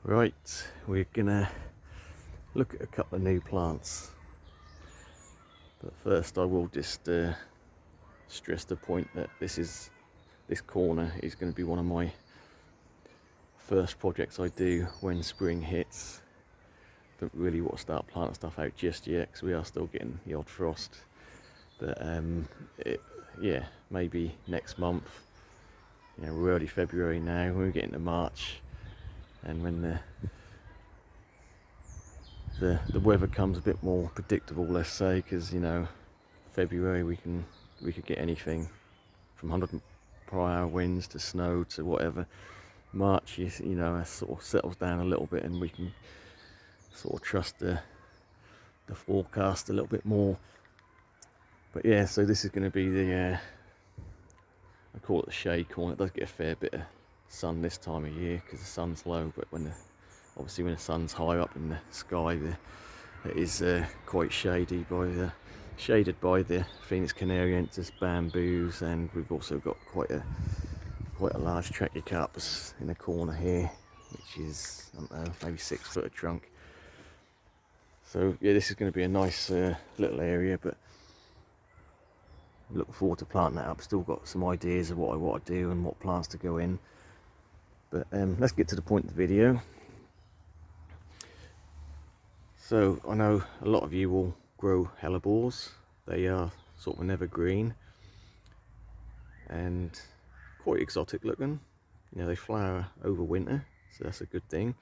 Right, we're gonna look at a couple of new plants, but first I will just stress the point that this corner is going to be one of my first projects I do when spring hits. Don't really want to start planting stuff out just yet because we are still getting the odd frost, but yeah, maybe next month. We're early February now, we're getting to March, and when the weather comes a bit more predictable, let's say, because February we could get anything from 100 mph winds to snow to whatever. March is, it sort of settles down a little bit and we can sort of trust the forecast a little bit more. But yeah, so this is going to be the I call it the shade corner. It does get a fair bit of sun this time of year because the sun's low, but obviously when the sun's high up in the sky, it is quite shaded by the Phoenix canariensis bamboos, and we've also got quite a large trachycarpus in the corner here, which is, I don't know, maybe 6 foot of trunk. So yeah, this is going to be a nice little area, but I'm looking forward to planting that up. Still got some ideas of what I want to do and what plants to go in, but let's get to the point of the video. So I know a lot of you will grow hellebores. They are sort of an evergreen and quite exotic looking. They flower over winter, so that's a good thing.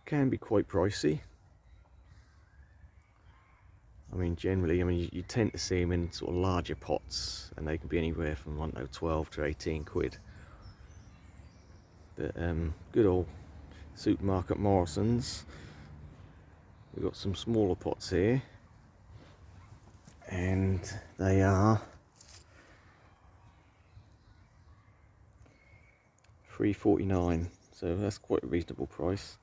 Can be quite pricey. Generally, you tend to see them in sort of larger pots, and they can be anywhere from 12 to 18 quid. But good old supermarket Morrison's. We've got some smaller pots here, and they are $3.49, so that's quite a reasonable price.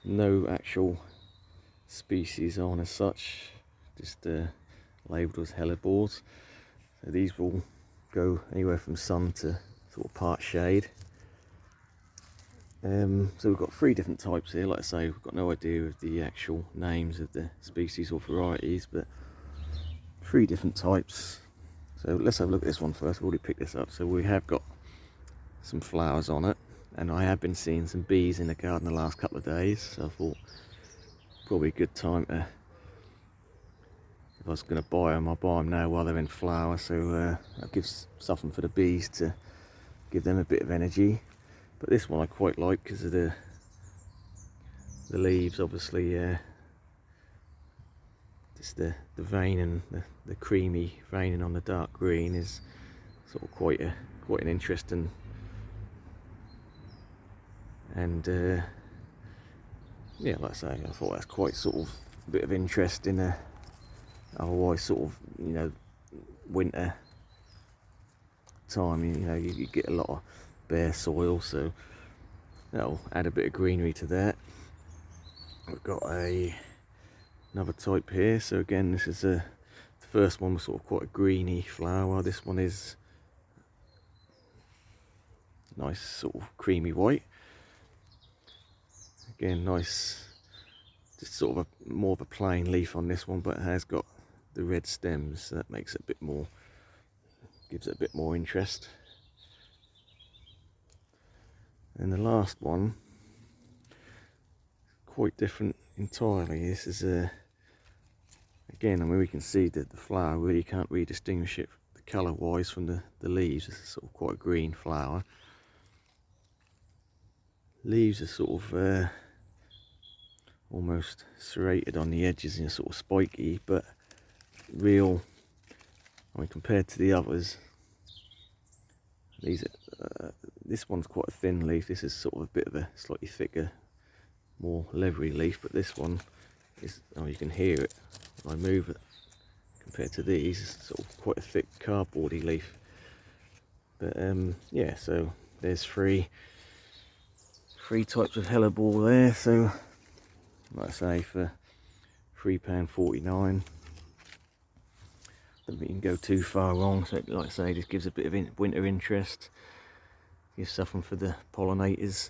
No actual species on as such, just labelled as hellebores. So these will go anywhere from sun to sort of part shade. So we've got 3 different types here. Like I say, we've got no idea of the actual names of the species or varieties, but 3 different types. So let's have a look at this one first. We've already picked this up. So we have got some flowers on it, and I have been seeing some bees in the garden the last couple of days, so I thought probably a good time to, if I was going to buy them, I'll buy them now while they're in flower, so that gives something for the bees to give them a bit of energy. But this one I quite like because of the leaves, obviously. Just the vein and the creamy veining on the dark green is sort of quite an interesting, and yeah, like I say, I thought that's quite sort of a bit of interest in a otherwise sort of winter time. You get a lot of bare soil, so that'll add a bit of greenery to that. We've got another type here. So again, this is the first one was sort of quite a greeny flower. This one is nice sort of creamy white. Again, nice, just sort of more of a plain leaf on this one, but it has got the red stems, so that makes it a bit more, gives it a bit more interest. And the last one, quite different entirely. This is again, we can see that the flower, really can't really distinguish it the colour wise from the leaves. It's sort of quite a green flower. Leaves are sort of almost serrated on the edges and sort of spiky, but real, compared to the others, these this one's quite a thin leaf. This is sort of a bit of a slightly thicker, more leathery leaf, but this one is, you can hear it when I move it. Compared to these, it's sort of quite a thick cardboardy leaf. But yeah, so there's three types of hellebore there. So like I say, for £3.49, don't think you can go too far wrong. So like I say, this gives a bit of winter interest. you're suffering for the pollinators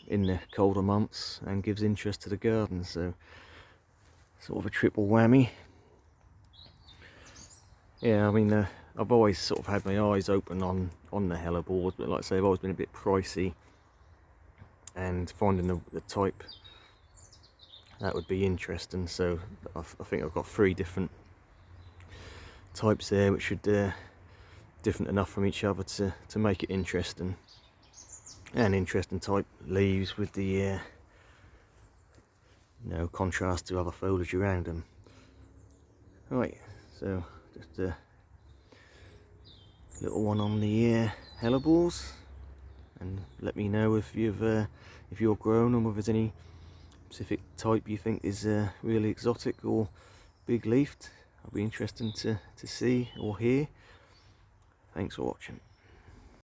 in the colder months, and gives interest to the garden. So sort of a triple whammy. Yeah, I mean, I've always sort of had my eyes open on the hellebores, but like I say, I've always been a bit pricey, and finding the type that would be interesting. So I think I've got 3 different types there, which should different enough from each other to make it interesting, and interesting type leaves with the you know, contrast to other foliage around them. Right, so just a little one on the hellebores, and let me know if you're grown them, whether there's any specific type you think is really exotic or big leafed. I'll be interested to see or hear. Thanks for watching.